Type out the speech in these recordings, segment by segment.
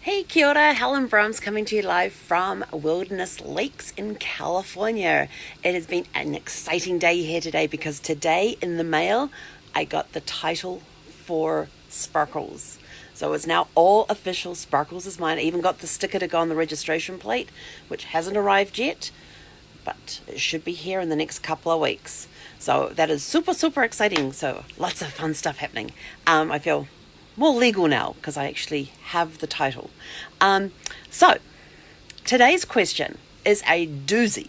Hey, kia ora, Helen Brahms coming to you live from Wilderness Lakes in California. It has been an exciting day here today because today in the mail I got the title for Sparkles. So it's now all official. Sparkles is mine. I even got the sticker to go on the registration plate, which hasn't arrived yet, but it should be here in the next couple of weeks. So that is super, super exciting. So lots of fun stuff happening. I feel more legal now because I actually have the title. So today's question is a doozy.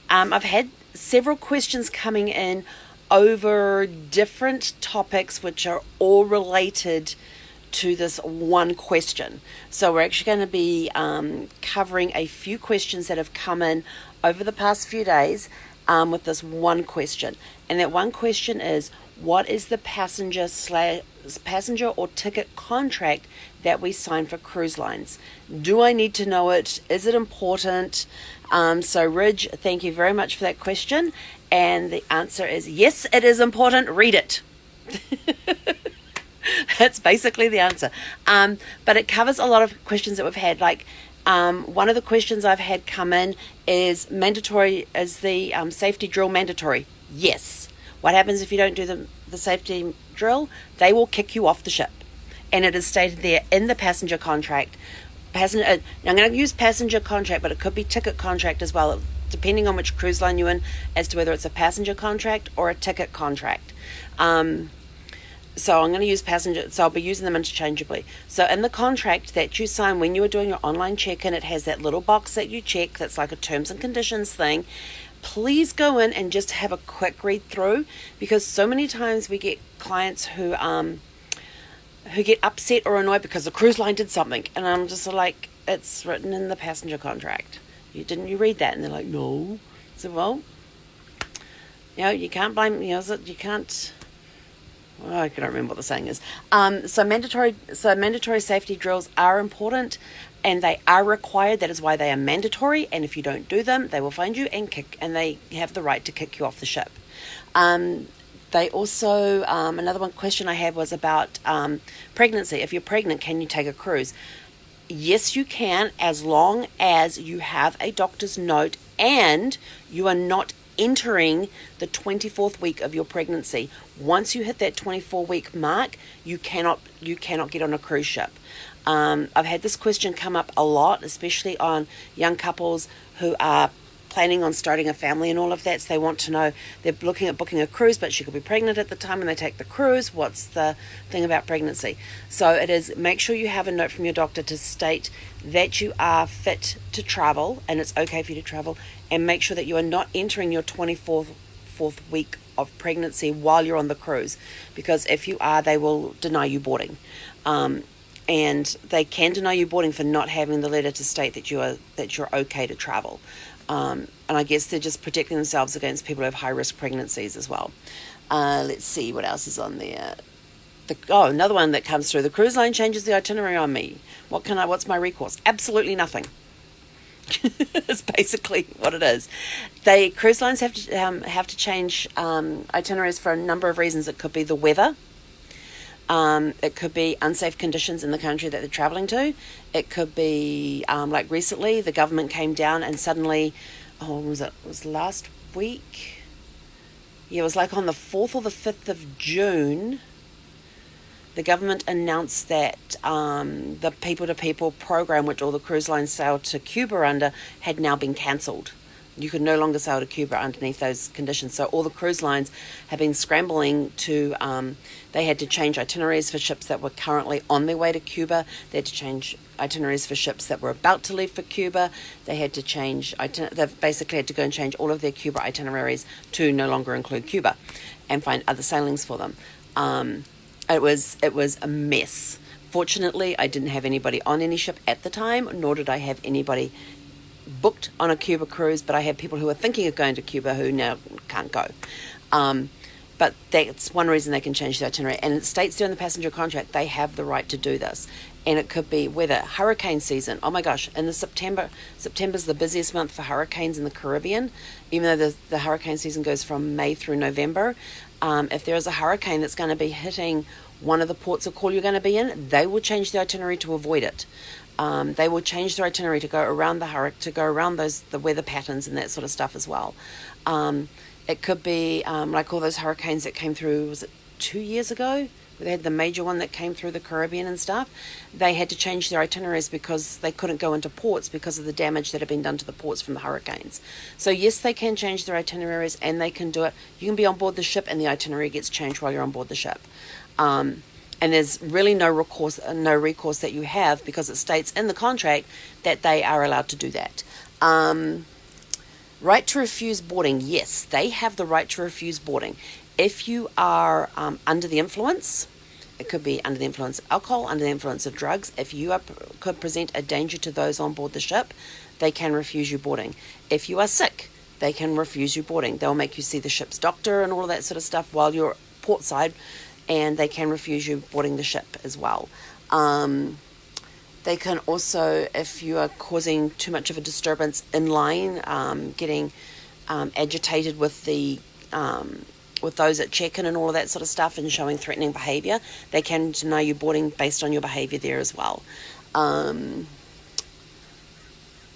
I've had several questions coming in over different topics which are all related to this one question. So we're actually going to be covering a few questions that have come in over the past few days with this one question. And that one question is, what is the passenger or ticket contract that we sign for cruise lines? Do I need to know it? Is it important? So Ridge, thank you very much for that question. And the answer is yes, it is important. Read it. That's basically the answer. But it covers a lot of questions that we've had. Like one of the questions I've had come in is mandatory. Is the safety drill mandatory? Yes. What happens if you don't do the safety drill? They will kick you off the ship. And it is stated there in the passenger contract. I'm going to use passenger contract, but it could be ticket contract as well, depending on which cruise line you're in, as to whether it's a passenger contract or a ticket contract. So I'm going to use passenger, so I'll be using them interchangeably. So in the contract that you sign when you are doing your online check-in, it has that little box that you check that's like a terms and conditions thing. Please go in and just have a quick read through, because so many times we get clients who get upset or annoyed because the cruise line did something, and I'm just like, it's written in the passenger contract. Didn't you read that? And they're like, no. So well, you can't blame, you can't. I can't remember what the saying is. So mandatory safety drills are important, and they are required. That is why they are mandatory. And if you don't do them, they will find you and they have the right to kick you off the ship. They also another one question I had was about pregnancy. If you're pregnant, can you take a cruise? Yes, you can, as long as you have a doctor's note and you are not entering the 24th week of your pregnancy. Once you hit that 24-week mark, you cannot get on a cruise ship. I've had this question come up a lot, especially on young couples who are planning on starting a family and all of that. So they want to know, they're looking at booking a cruise, but she could be pregnant at the time when they take the cruise. What's the thing about pregnancy? So it is, make sure you have a note from your doctor to state that you are fit to travel and it's okay for you to travel, and make sure that you are not entering your 24th week of pregnancy while you're on the cruise, because if you are, they will deny you boarding. And they can deny you boarding for not having the letter to state that you're okay to travel. And I guess they're just protecting themselves against people who have high-risk pregnancies as well. Let's see what else is on there. Another one that comes through. The cruise line changes the itinerary on me. What's my recourse? Absolutely nothing. It's basically what it is. Cruise lines have to change itineraries for a number of reasons. It could be the weather. It could be unsafe conditions in the country that they're traveling to. It could be, like recently, the government came down and suddenly, when was it? It was last week? Yeah, it was like on the 4th or the 5th of June, the government announced that the people-to-people program, which all the cruise lines sailed to Cuba under, had now been cancelled. You could no longer sail to Cuba underneath those conditions. So all the cruise lines have been scrambling to, they had to change itineraries for ships that were currently on their way to Cuba. They had to change itineraries for ships that were about to leave for Cuba. They had to they basically had to go and change all of their Cuba itineraries to no longer include Cuba and find other sailings for them. It was a mess. Fortunately, I didn't have anybody on any ship at the time, nor did I have anybody booked on a Cuba cruise, but I have people who are thinking of going to Cuba who now can't go. But that's one reason they can change the itinerary. And it states there in the passenger contract they have the right to do this. And it could be weather, hurricane season. Oh my gosh, in the September's the busiest month for hurricanes in the Caribbean, even though the hurricane season goes from May through November. If there is a hurricane that's going to be hitting one of the ports of call you're going to be in, they will change the itinerary to avoid it. They will change their itinerary to go around the weather patterns and that sort of stuff as well. It could be like all those hurricanes that came through, was it 2 years ago? They had the major one that came through the Caribbean and stuff. They had to change their itineraries because they couldn't go into ports because of the damage that had been done to the ports from the hurricanes. So yes, they can change their itineraries, and they can do it. You can be on board the ship and the itinerary gets changed while you're on board the ship. And there's really no recourse that you have, because it states in the contract that they are allowed to do that. Right to refuse boarding. Yes, they have the right to refuse boarding. If you are under the influence, it could be under the influence of alcohol, under the influence of drugs. If you could present a danger to those on board the ship, they can refuse you boarding. If you are sick, they can refuse you boarding. They'll make you see the ship's doctor and all of that sort of stuff while you're portside, and they can refuse you boarding the ship as well. They can also, if you are causing too much of a disturbance in line, getting agitated with those at check-in and all of that sort of stuff, and showing threatening behaviour, they can deny you boarding based on your behaviour there as well.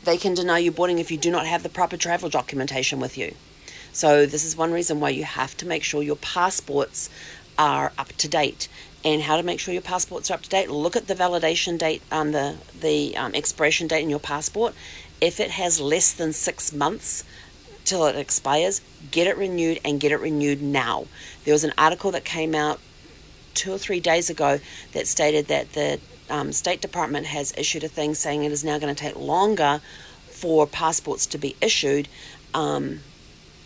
They can deny you boarding if you do not have the proper travel documentation with you. So this is one reason why you have to make sure your passports are up to date. And how to make sure your passports are up to date: look at the validation date, the expiration date in your passport. If it has less than 6 months till it expires, get it renewed, and get it renewed now. There was an article that came out 2 or 3 days ago that stated that the State Department has issued a thing saying it is now going to take longer for passports to be issued. So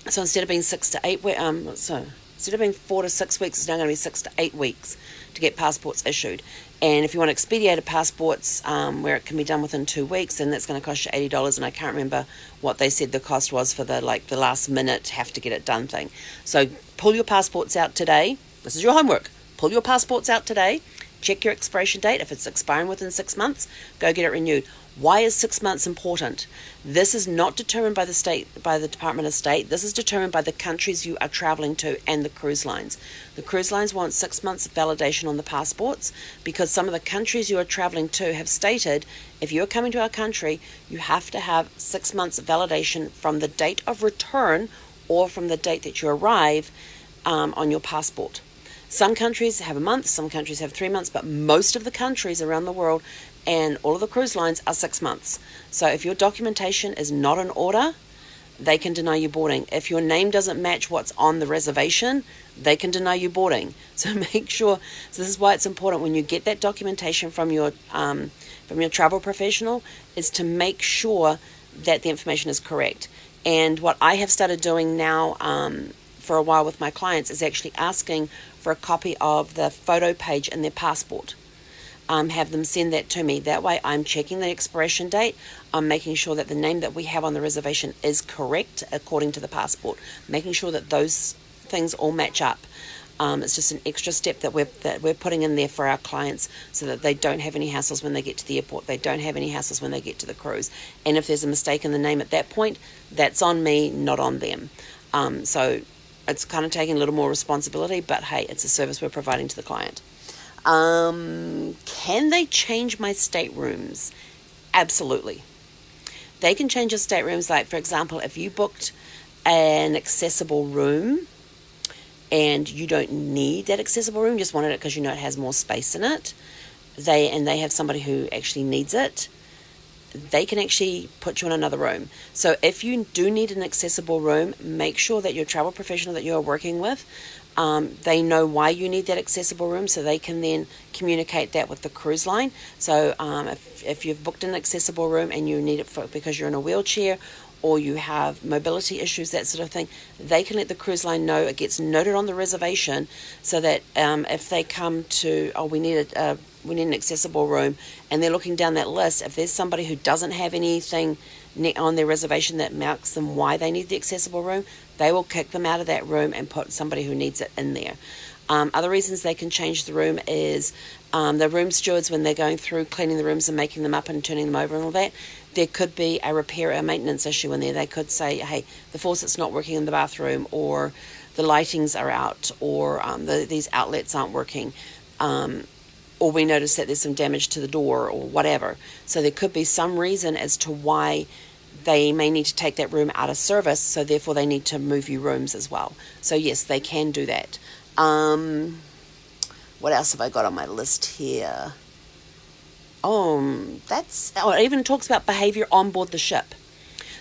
instead of being 6 to 8 weeks, instead of being 4 to 6 weeks, it's now going to be 6 to 8 weeks to get passports issued. And if you want expedited passports, where it can be done within 2 weeks, then that's going to cost you $80. And I can't remember what they said the cost was for the last minute have to get it done thing. So pull your passports out today. This is your homework. Pull your passports out today. Check your expiration date. If it's expiring within 6 months, go get it renewed. Why is 6 months important? This is not determined by the Department of State. This is determined by the countries you are traveling to and the cruise lines. The cruise lines want 6 months validation on the passports, because some of the countries you are traveling to have stated if you're coming to our country, you have to have 6 months validation from the date of return or from the date that you arrive on your passport. Some countries have a month, some countries have 3 months, but most of the countries around the world and all of the cruise lines are 6 months. So if your documentation is not in order, they can deny you boarding. If your name doesn't match what's on the reservation, they can deny you boarding. So make sure, so this is why it's important when you get that documentation from your travel professional, is to make sure that the information is correct. And what I have started doing now for a while with my clients is actually asking for a copy of the photo page in their passport. Have them send that to me. That way I'm checking the expiration date. I'm making sure that the name that we have on the reservation is correct according to the passport, making sure that those things all match up. It's just an extra step that we're putting in there for our clients, so that they don't have any hassles when they get to the airport. They don't have any hassles when they get to the cruise. And if there's a mistake in the name at that point, that's on me, not on them. So it's kind of taking a little more responsibility, but hey, it's a service we're providing to the client. Can they change my staterooms? Absolutely. They can change your staterooms. Like, for example, if you booked an accessible room and you don't need that accessible room, just wanted it because you know it has more space in it, they have somebody who actually needs it, they can actually put you in another room. So if you do need an accessible room, make sure that your travel professional that you are working with, they know why you need that accessible room, so they can then communicate that with the cruise line. So if you've booked an accessible room and you need it because you're in a wheelchair or you have mobility issues, that sort of thing, they can let the cruise line know. It gets noted on the reservation, so that if they come to, we need an accessible room, and they're looking down that list, if there's somebody who doesn't have anything on their reservation that marks them why they need the accessible room, they will kick them out of that room and put somebody who needs it in there. Other reasons they can change the room is the room stewards, when they're going through cleaning the rooms and making them up and turning them over and all that, there could be a repair or maintenance issue in there. They could say, hey, the faucet's not working in the bathroom, or the lightings are out, or these outlets aren't working. or we notice that there's some damage to the door or whatever. So there could be some reason as to why they may need to take that room out of service, so therefore they need to move you rooms as well. So yes, they can do that. What else have I got on my list here? It even talks about behavior on board the ship.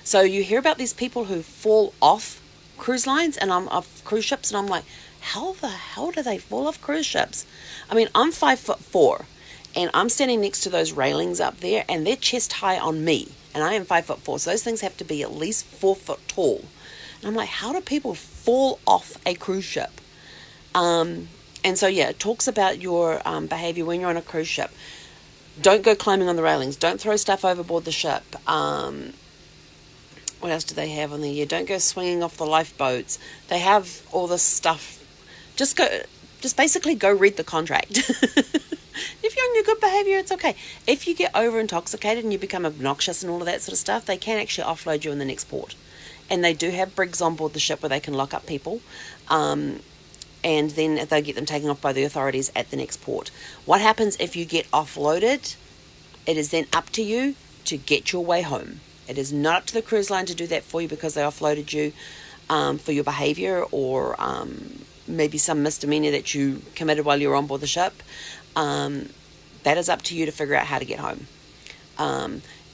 So you hear about these people who fall off cruise lines and off cruise ships, and I'm like, how the hell do they fall off cruise ships? I mean, I'm 5'4", and I'm standing next to those railings up there, and they're chest high on me, and I am 5'4", so those things have to be at least 4 foot tall. And I'm like, how do people fall off a cruise ship? And so yeah, it talks about your behavior when you're on a cruise ship. Don't go climbing on the railings. Don't throw stuff overboard the ship. What else do they have on there? Yeah, don't go swinging off the lifeboats. They have all this stuff. Just basically go read the contract. If you're on your good behavior, it's okay. If you get over intoxicated and you become obnoxious and all of that sort of stuff, they can actually offload you in the next port. And they do have brigs on board the ship where they can lock up people. And then they get them taken off by the authorities at the next port. What happens if you get offloaded? It is then up to you to get your way home. It is not up to the cruise line to do that for you because they offloaded you for your behavior or maybe some misdemeanor that you committed while you were on board the ship. That is up to you to figure out how to get home.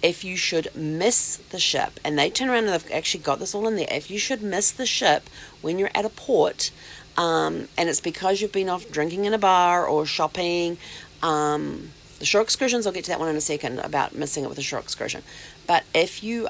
If you should miss the ship, and they turn around and they've actually got this all in there, if you should miss the ship when you're at a port, and it's because you've been off drinking in a bar or shopping, the shore excursions, I'll get to that one in a second about missing it with a shore excursion. But if you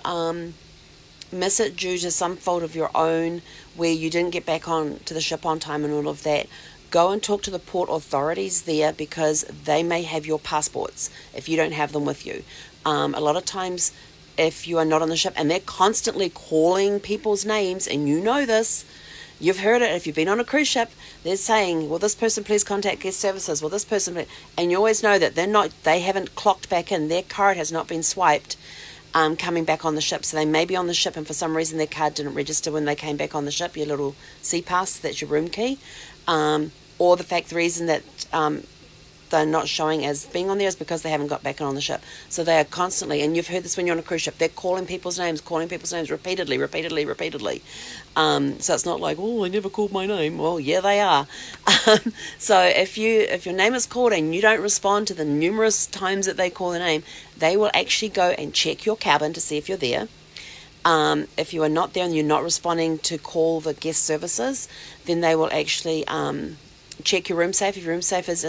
miss it due to some fault of your own, where you didn't get back on to the ship on time and all of that, go and talk to the port authorities there because they may have your passports if you don't have them with you. A lot of times, if you are not on the ship and they're constantly calling people's names, and you know this, you've heard it, if you've been on a cruise ship, they're saying, will this person please contact guest services, will this person please, and you always know that they haven't clocked back in, their card has not been swiped coming back on the ship. So they may be on the ship and for some reason their card didn't register when they came back on the ship, your little sea pass, that's your room key, or the reason that they're not showing as being on there is because they haven't got back on the ship. So they are constantly, and you've heard this when you're on a cruise ship, they're calling people's names repeatedly. So it's not like, oh, I never called my name. Well, yeah, they are. So if your name is called and you don't respond to the numerous times that they call the name, they will actually go and check your cabin to see if you're there. If you are not there and you're not responding to call the guest services, then they will actually check your room safe. If your room safe is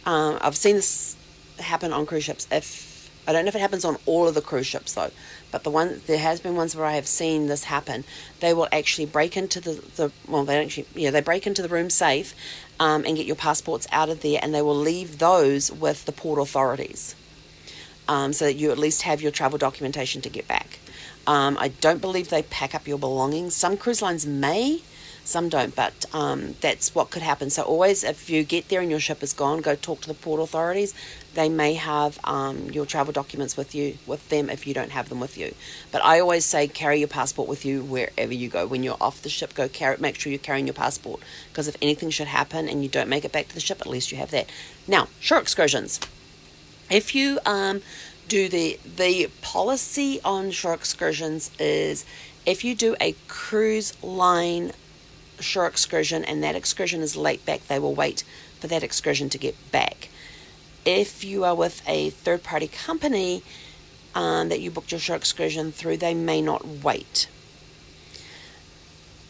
I've seen this happen on cruise ships. I don't know if it happens on all of the cruise ships though, but there has been ones where I have seen this happen. They will actually break into they break into the room safe and get your passports out of there, and they will leave those with the port authorities so that you at least have your travel documentation to get back. I don't believe they pack up your belongings. Some cruise lines may, some don't, but that's what could happen. So always, if you get there and your ship is gone, go talk to the port authorities. They may have your travel documents with them if you don't have them with you. But I always say carry your passport with you wherever you go. When you're off the ship, make sure you're carrying your passport, because if anything should happen and you don't make it back to the ship, at least you have that. Now, shore excursions. If you do the policy on shore excursions is, if you do a cruise line shore excursion and that excursion is late back, they will wait for that excursion to get back. If you are with a third-party company that you booked your shore excursion through, they may not wait.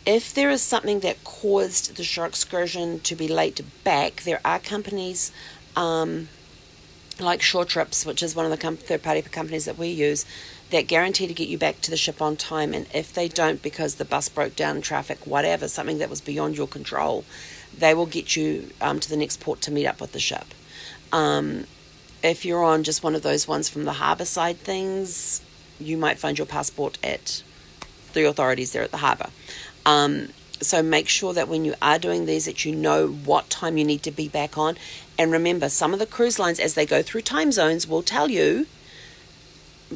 If there is something that caused the shore excursion to be late back, there are companies like Shore Trips, which is one of the third-party companies that we use, that guarantee to get you back to the ship on time. And if they don't, because the bus broke down in traffic, whatever, something that was beyond your control, they will get you to the next port to meet up with the ship. If you're on just one of those ones from the harbour side things, you might find your passport at the authorities there at the harbour. So make sure that when you are doing these, that you know what time you need to be back on. And remember, some of the cruise lines, as they go through time zones, will tell you,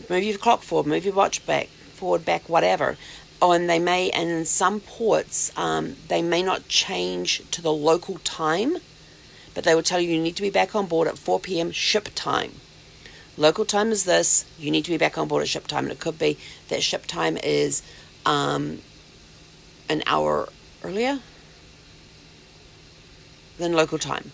move your clock forward, move your watch forward, back, whatever. Oh, and they may, and in some ports, they may not change to the local time, but they will tell you need to be back on board at 4 p.m. ship time. Local time is this. You need to be back on board at ship time. And it could be that ship time is an hour earlier than local time.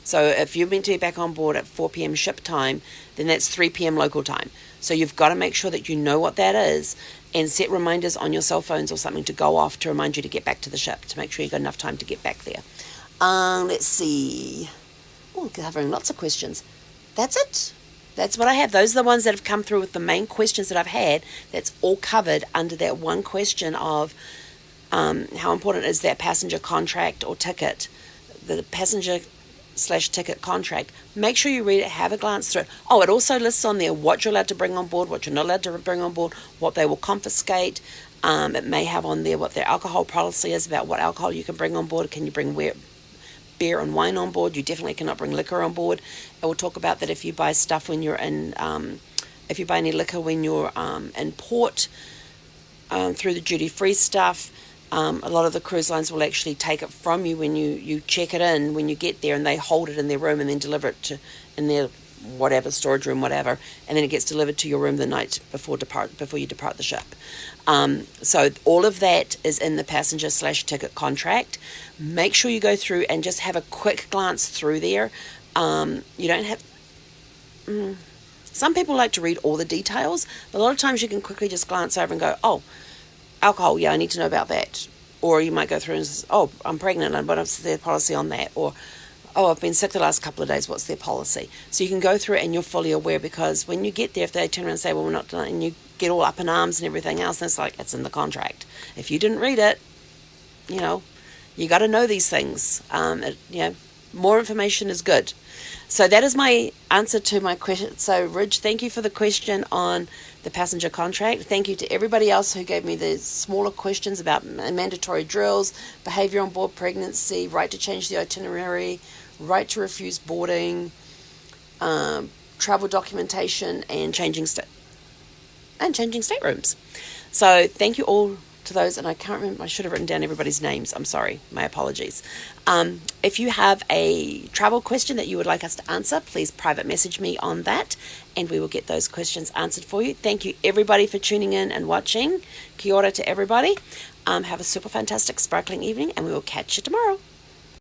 So if you're meant to be back on board at 4 p.m. ship time, then that's 3 p.m. local time. So you've got to make sure that you know what that is and set reminders on your cell phones or something to go off to remind you to get back to the ship, to make sure you've got enough time to get back there. Let's see. Oh, covering lots of questions. That's it. That's what I have. Those are the ones that have come through with the main questions that I've had. That's all covered under that one question of how important is that passenger contract or ticket, the passenger/ticket contract. Make sure you read it, have a glance through it. Oh, it also lists on there what you're allowed to bring on board, what you're not allowed to bring on board, what they will confiscate. It may have on there what their alcohol policy is about what alcohol you can bring on board. Can you bring beer and wine on board? You definitely cannot bring liquor on board. It will talk about that if you buy stuff when you're in, if you buy any liquor when you're in port through the duty-free stuff. A lot of the cruise lines will actually take it from you when you check it in when you get there, and they hold it in their room and then deliver it in their whatever storage room, whatever, and then it gets delivered to your room the night before you depart the ship. So all of that is in the passenger/ticket contract. Make sure you go through and just have a quick glance through there. You don't have. Some people like to read all the details, but a lot of times you can quickly just glance over and go, oh, alcohol, yeah, I need to know about that. Or you might go through and say, oh, I'm pregnant, and what's their policy on that? Or, oh, I've been sick the last couple of days, what's their policy? So you can go through it and you're fully aware, because when you get there, if they turn around and say, well, we're not done, and you get all up in arms and everything else, and it's like, it's in the contract. If you didn't read it, you got to know these things. More information is good. So that is my answer to my question. So, Ridge, thank you for the question on the passenger contract. Thank you to everybody else who gave me the smaller questions about mandatory drills, behavior on board pregnancy, right to change the itinerary, right to refuse boarding, travel documentation, and changing staterooms. So thank you all to those, and I can't remember, I should have written down everybody's names. I'm sorry, my apologies. If you have a travel question that you would like us to answer, please private message me on that, and we will get those questions answered for you. Thank you everybody for tuning in and watching. Kia ora to everybody. Have a super fantastic sparkling evening, and we will catch you tomorrow.